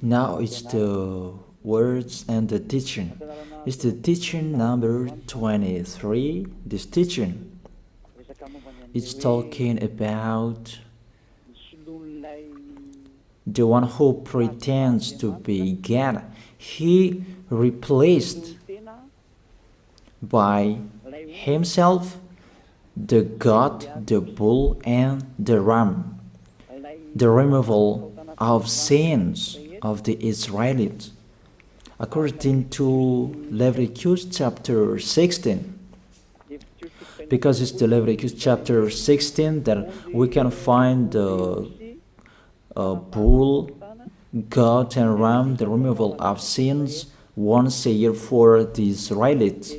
Now it's the words and the teaching. It's the teaching number 23. This teaching is talking about the one who pretends to be God. He replaced by himself the goat, the bull, and the ram. The removal of sins of the Israelites. According to Leviticus chapter 16. Because it's the Leviticus chapter 16 that we can find the bull, goat, and ram, the removal of sins once a year for the Israelites.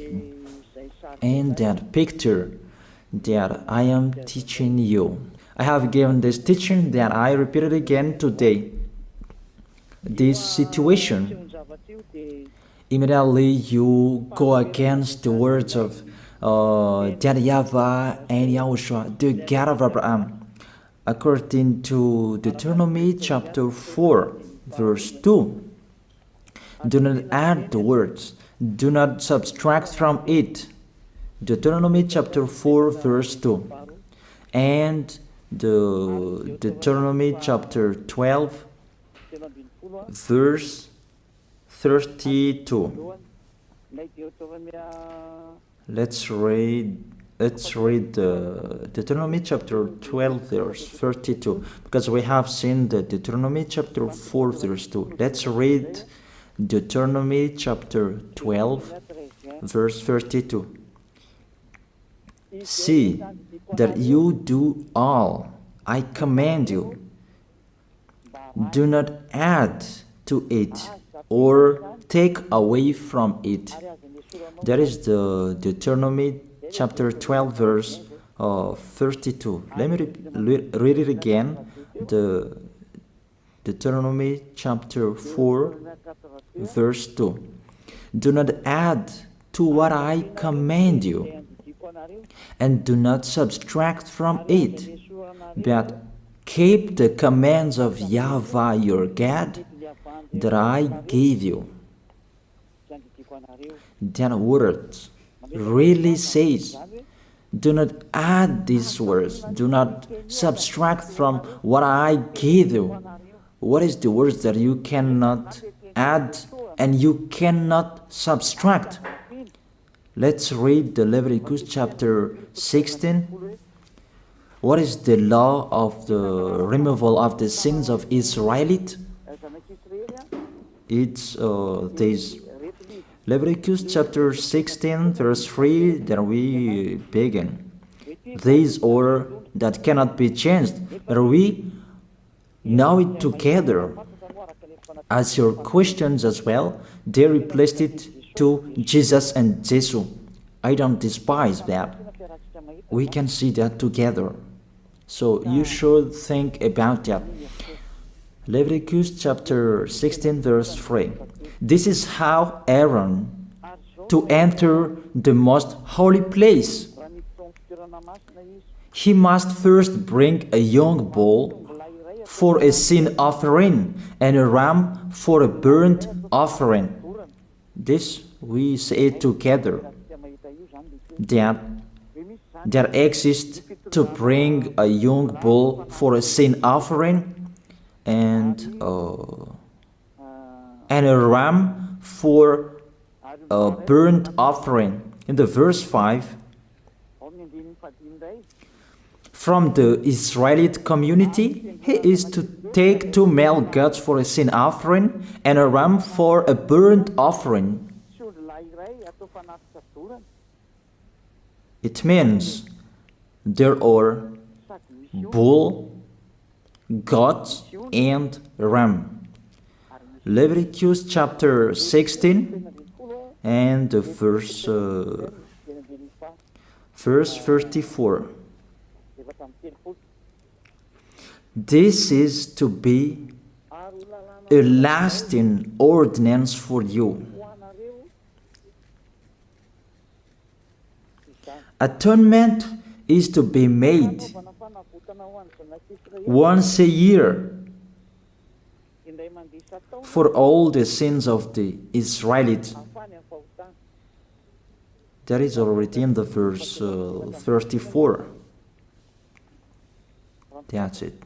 And that picture that I am teaching you. I have given this teaching that I repeated again today. This situation, immediately you go against the words of that YAHVAH and YAHOSHUAH, the God of Abraham. According to Deuteronomy chapter 4, verse 2. Do not add the words, do not subtract from it. Deuteronomy chapter 4, verse 2. And the Deuteronomy chapter 12, verse 32. Let's read Deuteronomy chapter 12, verse 32, because we have seen the Deuteronomy chapter 4, verse 2. Let's read Deuteronomy chapter 12, verse 32. See that you do all I command you. Do not add to it or take away from it. That is the Deuteronomy chapter 12, verse 32. Let me read it again. The Deuteronomy chapter 4, verse 2. Do not add to what I command you, and do not subtract from it, but keep the commands of YAHVAH your God that I gave you. That word really says, do not add these words, do not subtract from what I gave you. What is the words that you cannot add and you cannot subtract? Let's read the Leviticus chapter 16. What is the law of the removal of the sins of Israelites? It's this Leviticus chapter 16, verse 3, that we begin. This order that cannot be changed, but we know it together. As your questions as well, they replaced it to Jesus and Jesus. I don't despise that. We can see that together. So you should think about that. Leviticus chapter 16, verse 3. This is how Aaron to enter the most holy place. He must first bring a young bull for a sin offering and a ram for a burnt offering. This we say together, that exists to bring a young bull for a sin offering and a ram for a burnt offering. In the verse 5, from the Israelite community, he is to take 2 male goats for a sin offering and a ram for a burnt offering. It means there are bull, goat, and ram. Leviticus chapter 16 and the verse 34. This is to be a lasting ordinance for you. Atonement is to be made once a year for all the sins of the Israelites. That is already in the verse 34. That's it.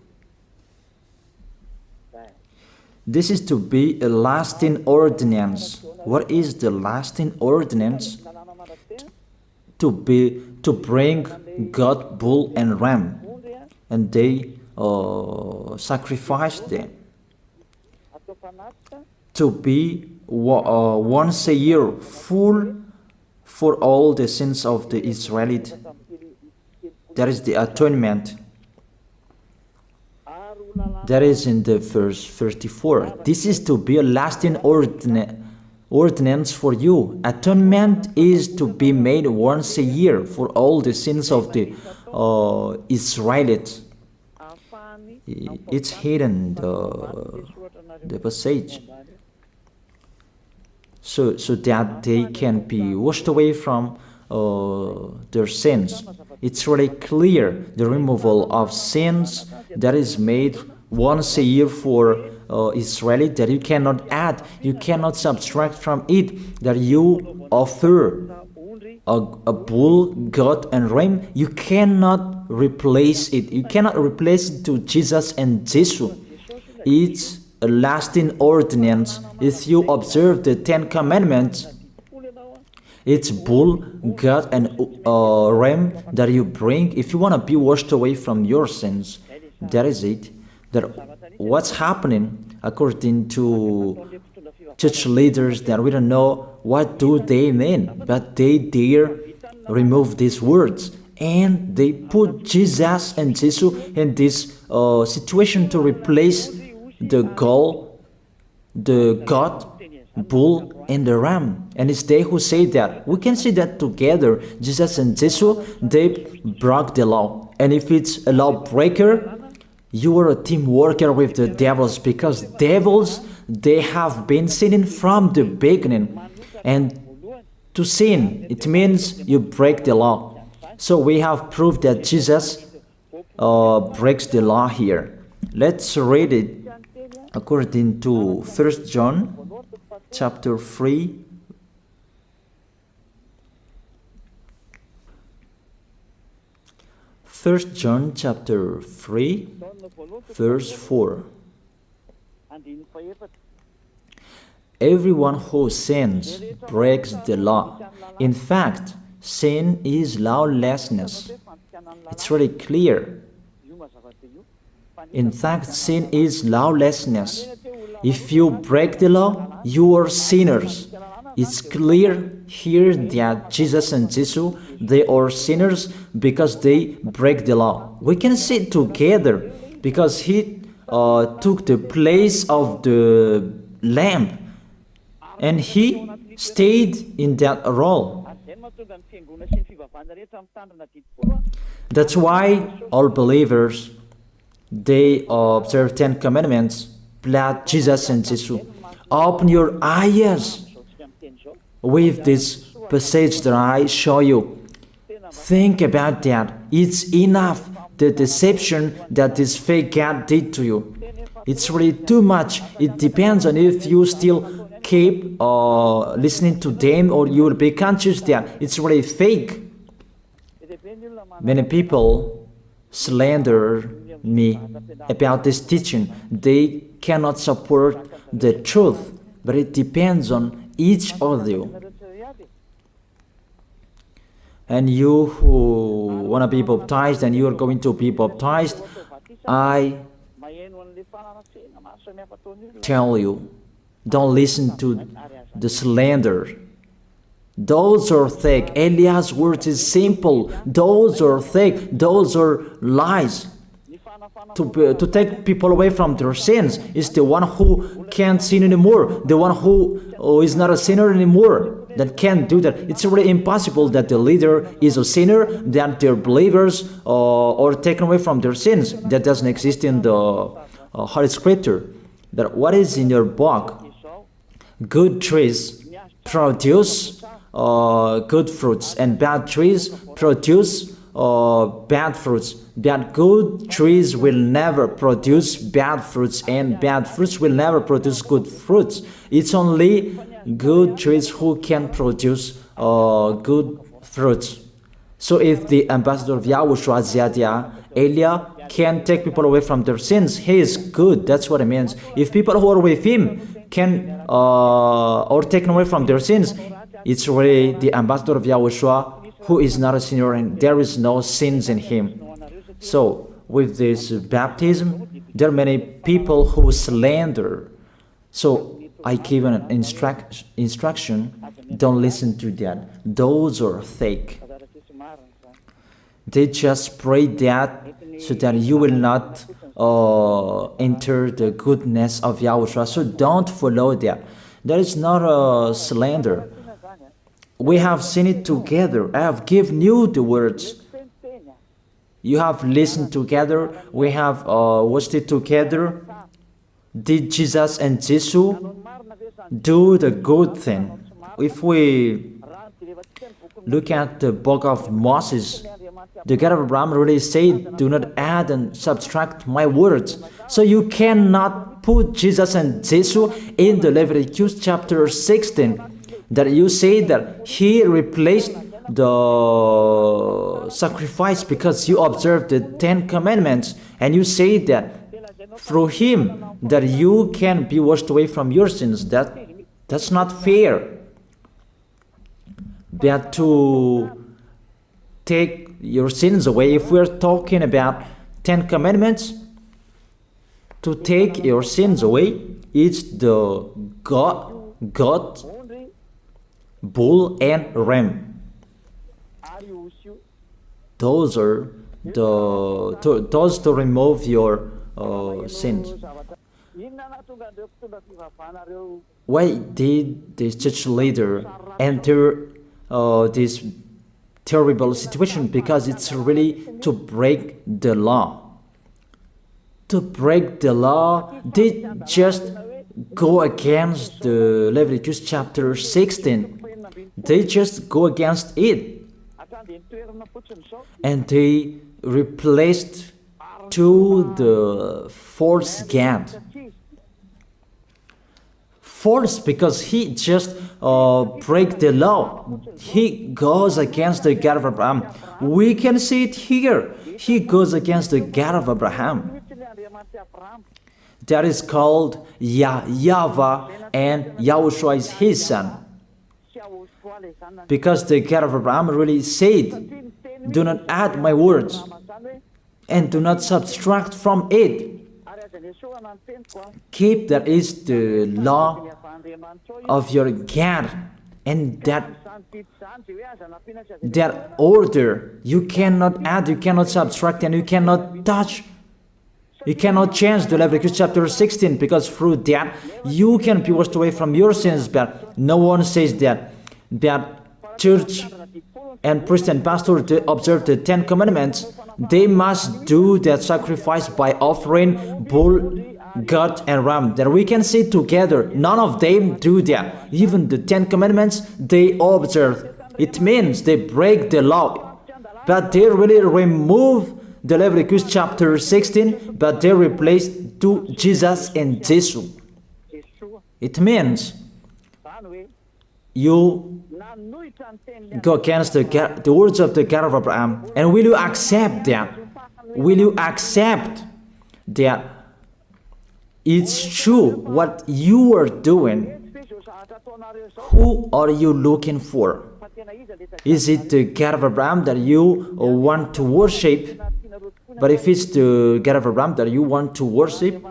This is to be a lasting ordinance. What is the lasting ordinance? To bring God, bull and ram, and they sacrifice them. To be once a year full for all the sins of the Israelites. That is the atonement. That is in the verse 34. This is to be a lasting ordinance for you. Atonement is to be made once a year for all the sins of the Israelites. It's hidden, the passage, so that they can be washed away from their sins. It's really clear, the removal of sins that is made once a year for Israelites, that you cannot add, you cannot subtract from it, that you offer a bull, goat and ram, you cannot replace it. You cannot replace it to Jesus and Jesus. It's a lasting ordinance. If you observe the 10 Commandments, it's bull, goat and ram that you bring if you want to be washed away from your sins. That is it. That what's happening according to church leaders, that we don't know what do they mean, but they dare remove these words and they put Jesus and Jesus in this situation to replace the goat, bull and the ram. And it's they who say that. We can see that together, Jesus and Jesus, they broke the law. And if it's a lawbreaker, you are a team worker with the devils, because devils, they have been sinning from the beginning. And to sin, it means you break the law. So we have proved that Jesus breaks the law here. Let's read it according to 1 John chapter 3. First John chapter 3, verse 4. Everyone who sins breaks the law. In fact, sin is lawlessness. It's really clear. In fact, sin is lawlessness. If you break the law, you are sinners. It's clear here that Jesus and Jesus, they are sinners because they break the law. We can see it together because he took the place of the lamb and he stayed in that role. That's why all believers, they observe 10 commandments, blood, Jesus and Jesus. Open your eyes with this passage that I show you. Think about that. It's enough, the deception that this fake God did to you. It's really too much. It depends on if you still keep listening to them, or you will be conscious that it's really fake. Many people slander me about this teaching. They cannot support the truth, but it depends on each of you. And you who want to be baptized and you are going to be baptized, I tell you, don't listen to the slander. Those are fake. Eliah's words is simple. Those are fake. Those are lies. To take people away from their sins is the one who can't sin anymore. The one who is not a sinner anymore, that can't do that. It's really impossible that the leader is a sinner, that their believers are taken away from their sins. That doesn't exist in the Holy Scripture. That what is in your book? Good trees produce good fruits, and bad trees produce bad fruits. That good trees will never produce bad fruits, and bad fruits will never produce good fruits. It's only good trees who can produce good fruits. So if the ambassador of Yahushua, Ziyadiyah, Elia, can take people away from their sins, he is good. That's what it means. If people who are with him can or taken away from their sins, it's really the ambassador of Yahushua who is not a sinner, and there is no sins in him. So with this baptism, there are many people who slander. So I give an instruction, don't listen to that. Those are fake. They just pray that so that you will not enter the goodness of Yahushua. So don't follow that. That is not a slander. We have seen it together. I have given you the words. You have listened together. We have watched it together. Did Jesus and Jesus do the good thing? If we look at the book of Moses, the God of Abraham really said, do not add and subtract my words. So you cannot put Jesus and Jesus in the Leviticus chapter 16. That you say that he replaced the sacrifice because you observed the 10 commandments, and you say that through him that you can be washed away from your sins. That's not fair. That to take your sins away, if we're talking about 10 commandments, to take your sins away, it's the goat, bull, and ram. Those are those to remove your sins. Why did this church leader enter this terrible situation? Because it's really to break the law. To break the law, they just go against the Leviticus chapter 16. They just go against it. And they replaced to the false God. False because he just break the law. He goes against the God of Abraham. We can see it here. He goes against the God of Abraham. That is called YAHVAH, and YAHOSHUAH is his son. Because the God of Abraham really said, do not add my words and do not subtract from it. Keep, that is the law of your God, and that order. You cannot add, you cannot subtract, and you cannot touch. You cannot change the Leviticus chapter 16, because through that you can be washed away from your sins. But no one says that church and priest and pastor to observe the 10 commandments, they must do that sacrifice by offering bull, goat, and ram. That we can see together. None of them do that. Even the 10 commandments they observe. It means they break the law, but they really remove the Leviticus chapter 16, but they replace to Jesus and Jesus. It means you go against the words of the God of Abraham. And will you accept that? Will you accept that it's true what you are doing? Who are you looking for? Is it the God of Abraham that you want to worship? But if it's the God of Abraham that you want to worship,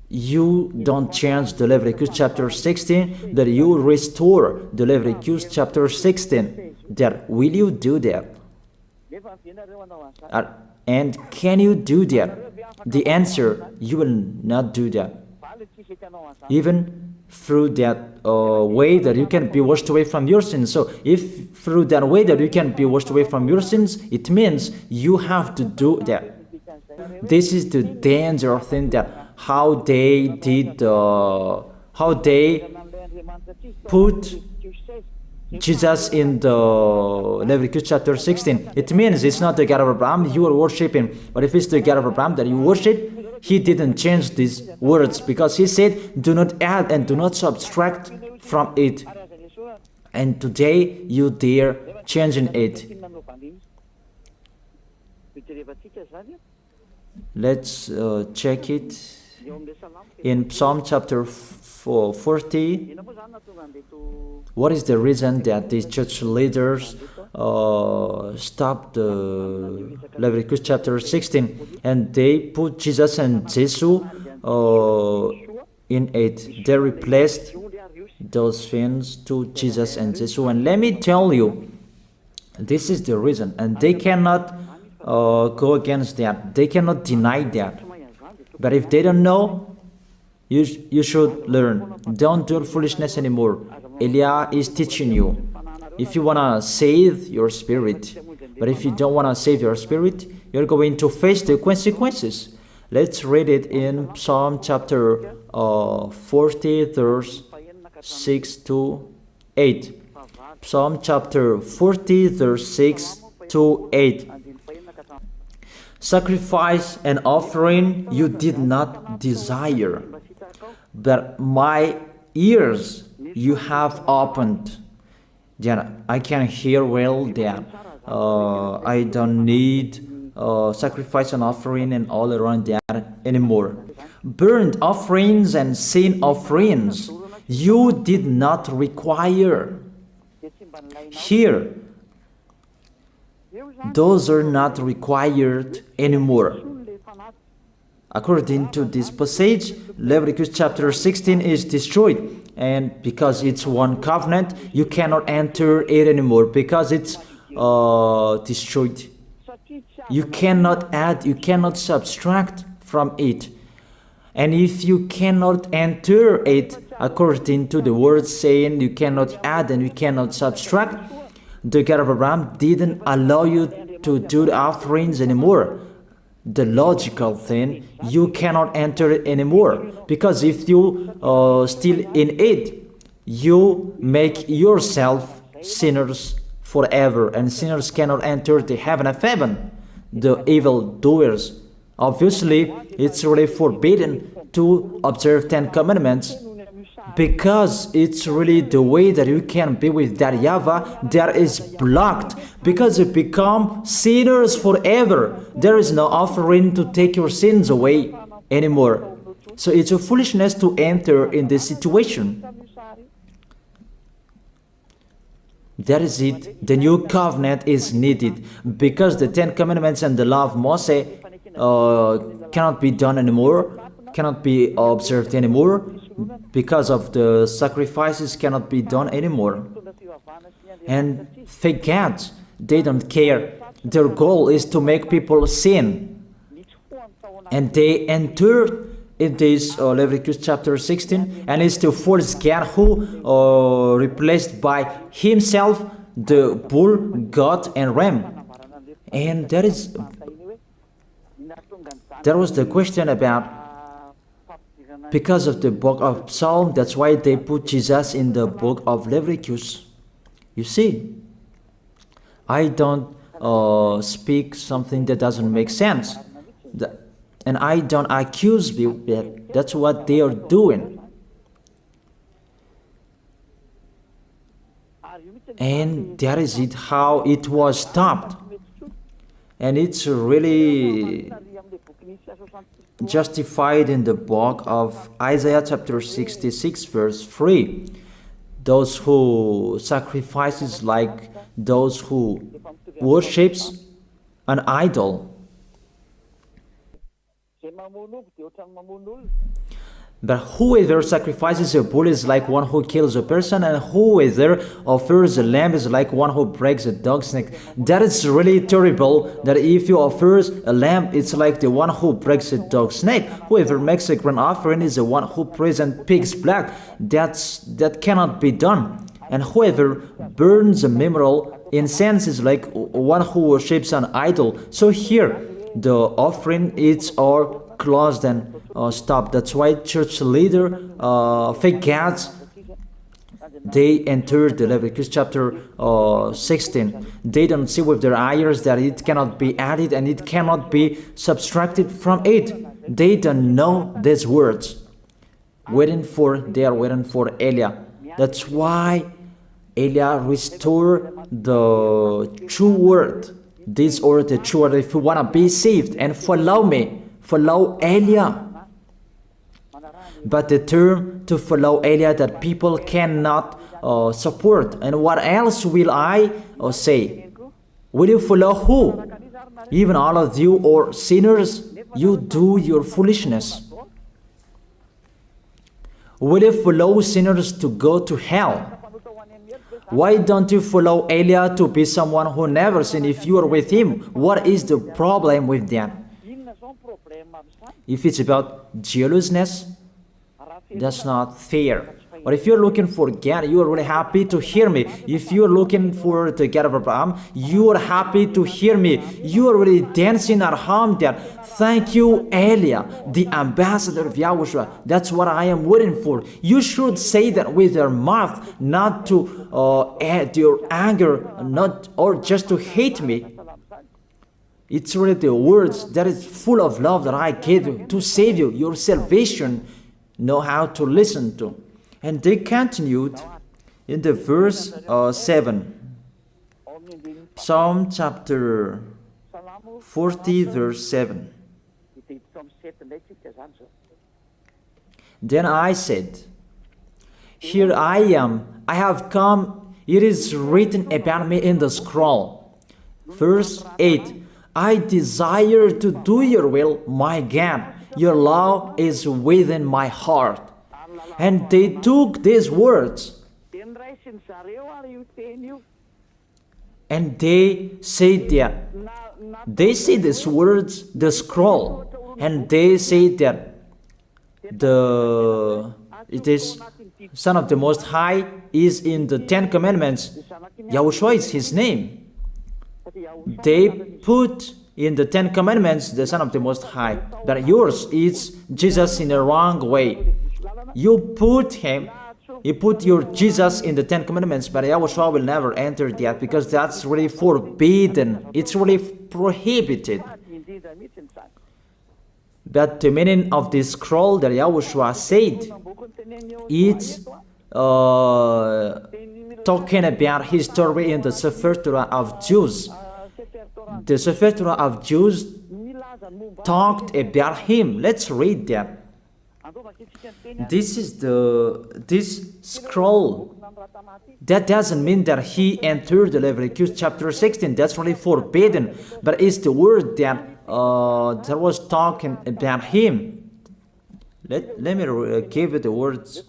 you don't change the Leviticus chapter 16, that you restore the Leviticus chapter 16. That will you do that? And can you do that? The answer, you will not do that. Even through that way that you can be washed away from your sins. So if through that way that you can be washed away from your sins, it means you have to do that. This is the danger thing, that how they did, how they put Jesus in the Leviticus chapter 16, it means it's not the God of Abraham you are worshiping. But if it's the God of Abraham that you worship, he didn't change these words, because he said, do not add and do not subtract from it. And today you dare changing it. Let's check it in Psalm chapter 40. What is the reason that these church leaders stopped the Leviticus chapter 16 and they put Jesus and Jesus in it? They replaced those things to Jesus and Jesus. And let me tell you, this is the reason, and they cannot go against that. They cannot deny that. But if they don't know, you should learn. Don't do foolishness anymore. Elia is teaching you. If you want to save your spirit, but if you don't want to save your spirit, you're going to face the consequences. Let's read it in Psalm chapter 40, verse 6 to 8. Psalm chapter 40, verse 6 to 8. Sacrifice and offering you did not desire, but my ears you have opened. Then I can hear well that I don't need sacrifice and offering and all around that anymore. Burnt offerings and sin offerings you did not require. Here, those are not required anymore. According to this passage, Leviticus chapter 16 is destroyed, and because it's one covenant, you cannot enter it anymore because it's destroyed. You cannot add, you cannot subtract from it. And if you cannot enter it according to the word saying you cannot add and you cannot subtract, the God of Abraham didn't allow you to do the offerings anymore. The logical thing, you cannot enter it anymore, because if you still in it, you make yourself sinners forever, and sinners cannot enter the heaven of heaven, the evil doers. Obviously, it's really forbidden to observe 10 commandments, because it's really the way that you can be with that YAHVAH that is blocked, because you become sinners forever. There is no offering to take your sins away anymore. So it's a foolishness to enter in this situation. That is it. The new covenant is needed, because the 10 commandments and the law of Moses cannot be done anymore, cannot be observed anymore, because of the sacrifices cannot be done anymore. And thank God, they don't care. Their goal is to make people sin. And they entered in this Leviticus chapter 16, and it's to force God, who replaced by himself the bull, goat, and ram. And there was the question about, because of the book of Psalm, that's why they put Jesus in the book of Leviticus. You see, I don't speak something that doesn't make sense. And I don't accuse people. That's what they are doing. And that is it, how it was stopped. And it's really justified in the book of Isaiah chapter 66 verse 3. Those who sacrifices like those who worships an idol. But whoever sacrifices a bull is like one who kills a person, and whoever offers a lamb is like one who breaks a dog's neck. That is really terrible, that if you offers a lamb, it's like the one who breaks a dog's neck. Whoever makes a grain offering is the one who prays and pig's blood. That cannot be done. And whoever burns a memorial incense is like one who worships an idol. So here, the offering is all closed and stopped. That's why church leader, fake gods, they entered the Leviticus chapter 16. They don't see with their eyes that it cannot be added and it cannot be subtracted from it. They don't know these words. They are waiting for Eliah. That's why Eliah restored the true word. This word, the true word. If you want to be saved and follow me, follow Eliah. But the term to follow Eliah that people cannot support. And what else will I say? Will you follow who? Even all of you or sinners, you do your foolishness. Will you follow sinners to go to hell? Why don't you follow Eliah to be someone who never sinned if you are with him? What is the problem with that? If it's about jealousness, that's not fair. But if you're looking for God, you are really happy to hear me. If you're looking for the God of Abraham, you are happy to hear me. You are really dancing at home there. Thank you, Eliah, the ambassador of Yahushua. That's what I am waiting for. You should say that with your mouth, not to add your anger, not or just to hate me. It's really the words that is full of love that I gave you to save you. Your salvation, know how to listen to. And they continued in the verse 7. Psalm chapter 40 verse 7. Then I said, here I am, I have come, it is written about me in the scroll. Verse 8. I desire to do your will, my God. Your law is within my heart. And they took these words and they said that they see these words, the scroll, and they say that it is Son of the Most High is in the 10 Commandments. YAHOSHUAH is his name. They put in the 10 Commandments the Son of the Most High, but yours is Jesus in the wrong way. You put your Jesus in the 10 Commandments, but YAHOSHUAH will never enter that because that's really forbidden. It's really prohibited. But the meaning of this scroll that YAHOSHUAH said, it's talking about his story in the Sefer Torah of Jews. The Sefer Torah of Jews talked about him. Let's read that. This scroll. That doesn't mean that he entered the Leviticus chapter 16. That's really forbidden. But it's the word that was talking about him. Let me give you the words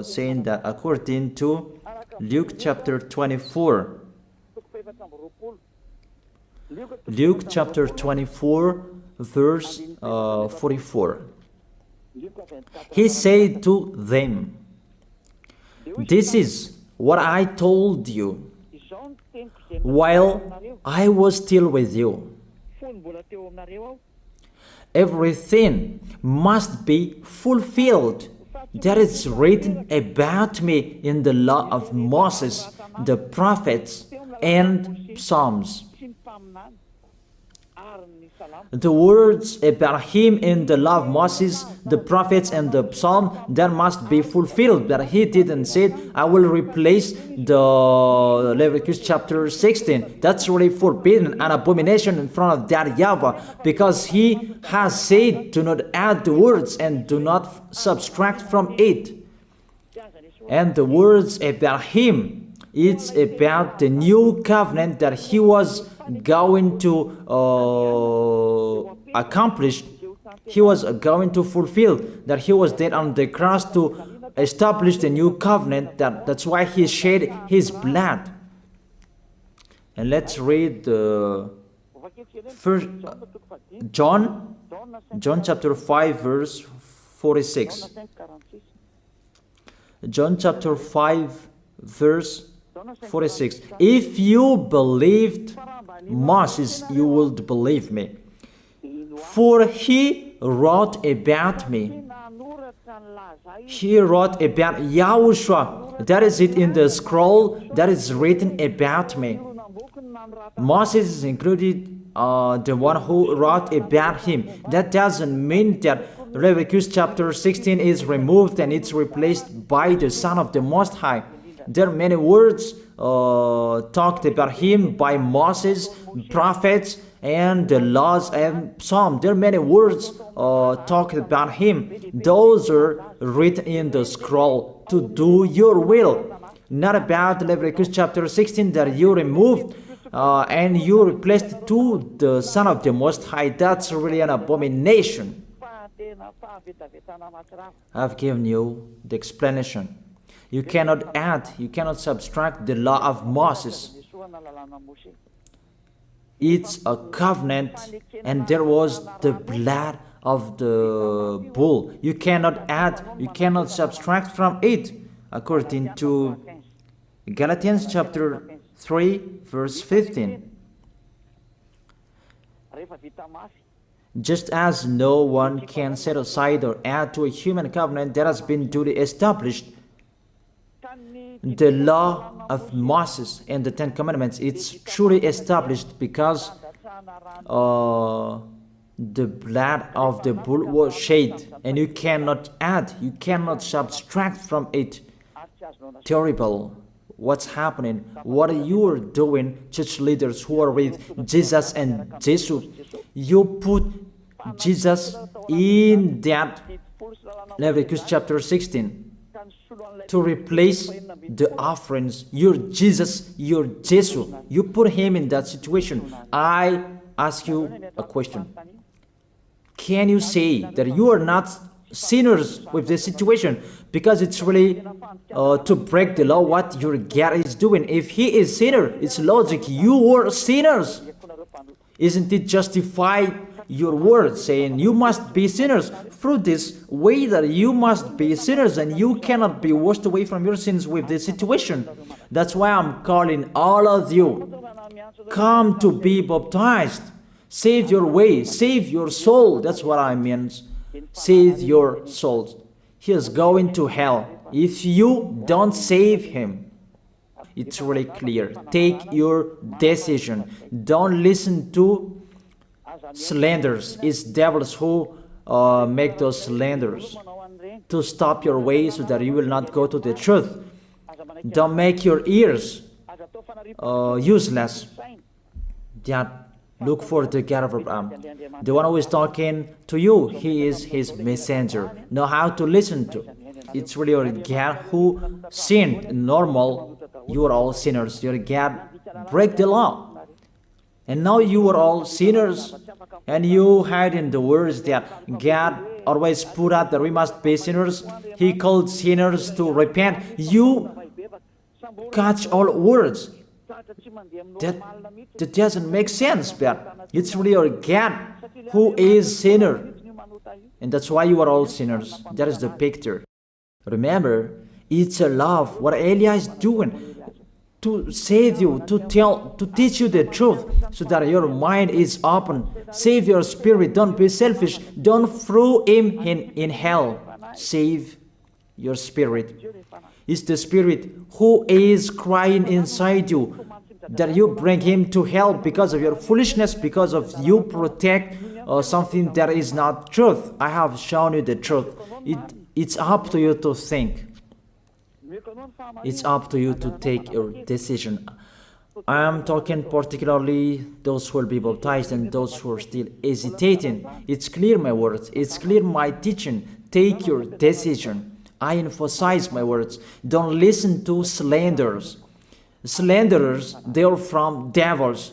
saying that according to Luke chapter 24. Luke chapter 24 verse 44. He said to them, this is what I told you while I was still with you. Everything must be fulfilled that is written about me in the law of Moses, the prophets, and Psalms. The words about him in the law of Moses, the prophets, and the psalm, that must be fulfilled. But he didn't say, I will replace the Leviticus chapter 16. That's really forbidden, an abomination in front of that YAHVAH, because he has said, do not add the words and do not subtract from it. And the words about him, it's about the new covenant that he was going to accomplish. He was going to fulfill, that he was dead on the cross to establish the new covenant. That's why he shed his blood. And let's read first John chapter 5 verse 46. John chapter 5 verse 46. If you believed Moses, you would believe me, for he wrote about me. He wrote about Yahushua. That is it in the scroll that is written about me. Moses is included, the one who wrote about him. That doesn't mean that Leviticus chapter 16 is removed and it's replaced by the Son of the Most High. There are many words talked about him by Moses, prophets, and the laws and Psalm. There are many words talked about him. Those are written in the scroll to do your will. Not about Leviticus chapter 16 that you removed and you replaced to the Son of the Most High. That's really an abomination. I've given you the explanation. You cannot add, you cannot subtract the law of Moses. It's a covenant, and there was the blood of the bull. You cannot add, you cannot subtract from it, according to Galatians chapter 3, verse 15. Just as no one can set aside or add to a human covenant that has been duly established, the law of Moses and the Ten Commandments, it's truly established because the blood of the bull was shed, and you cannot add, you cannot subtract from it. Terrible. What's happening? What you are doing, church leaders who are with Jesus and Jesus? You put Jesus in that Leviticus chapter 16 to replace the offerings. You're Jesus, you're Jesus. You put him in that situation. I ask you a question. Can you say that you are not sinners with this situation? Because it's really to break the law what your God is doing. If he is sinner, it's logic. You are sinners. Isn't it justify your word saying you must be sinners through this way that you must be sinners and you cannot be washed away from your sins with this situation? That's why I'm calling all of you, come to be baptized. Save your way, save your soul. That's what I mean. Save your souls. He is going to hell if you don't save him. It's really clear. Take your decision. Don't listen to slanders. It's devils who make those slanders to stop your way so that you will not go to the truth. Don't make your ears useless. Look for the God of Abraham. The one who is talking to you, he is his messenger. Know how to listen to. It's really your God who sinned. Normal, you are all sinners. Your God break the law. And now you are all sinners. And you hide in the words that God always put out that we must be sinners. He called sinners to repent. You catch all words. That doesn't make sense, but it's really your God who is sinner. And that's why you are all sinners. That is the picture. Remember, it's a love. What Elia is doing to save you, to teach you the truth so that your mind is open. Save your spirit. Don't be selfish. Don't throw him in hell. Save your spirit. It's the spirit who is crying inside you that you bring him to hell because of your foolishness, because of you protect something that is not truth. I have shown you the truth. It's up to you to think. It's up to you to take your decision. I am talking particularly those who will be baptized and those who are still hesitating. It's clear my words. It's clear my teaching. Take your decision. I emphasize my words. Don't listen to slanders. Slanderers, they are from devils.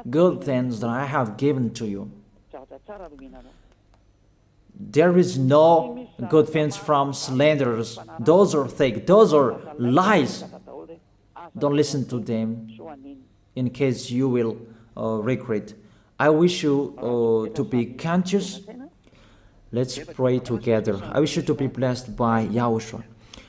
Good things that I have given to you. There is no good things from slanderers. Those are fake. Those are lies. Don't listen to them in case you will regret. I wish you to be conscious. Let's pray together. I wish you to be blessed by YAHOSHUAH.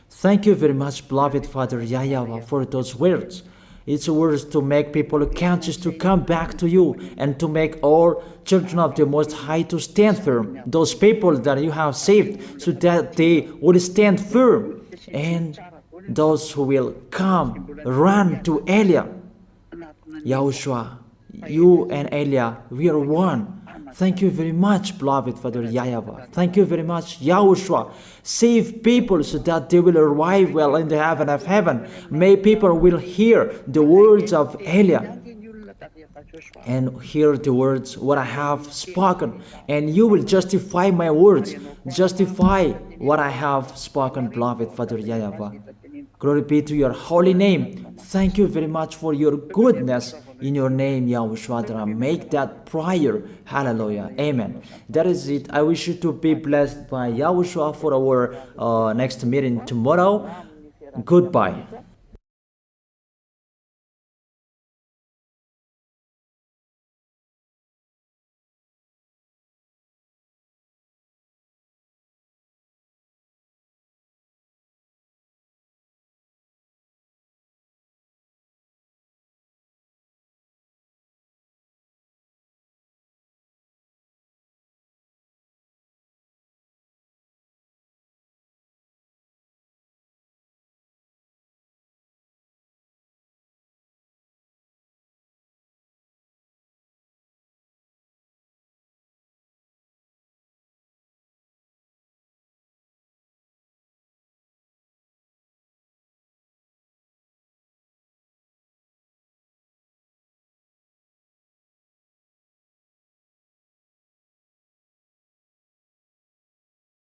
Thank you very much, beloved Father YAHVAH, for those words. It's words to make people conscious to come back to you and to make all children of the Most High to stand firm. Those people that you have saved, so that they will stand firm. And those who will come, run to Elia. Yahushua, you and Elia, we are one. Thank you very much, beloved Father YAHVAH. Thank you very much, Yahushua. Save people so that they will arrive well in the heaven of heaven. May people will hear the words of Elia and hear the words what I have spoken, and you will justify my words, justify what I have spoken, beloved Father YAHVAH. Glory be to your holy name. Thank you very much for your goodness. In your name, Yahushua, that I make that prayer. Hallelujah. Amen. That is it. I wish you to be blessed by Yahushua for our next meeting tomorrow. Goodbye.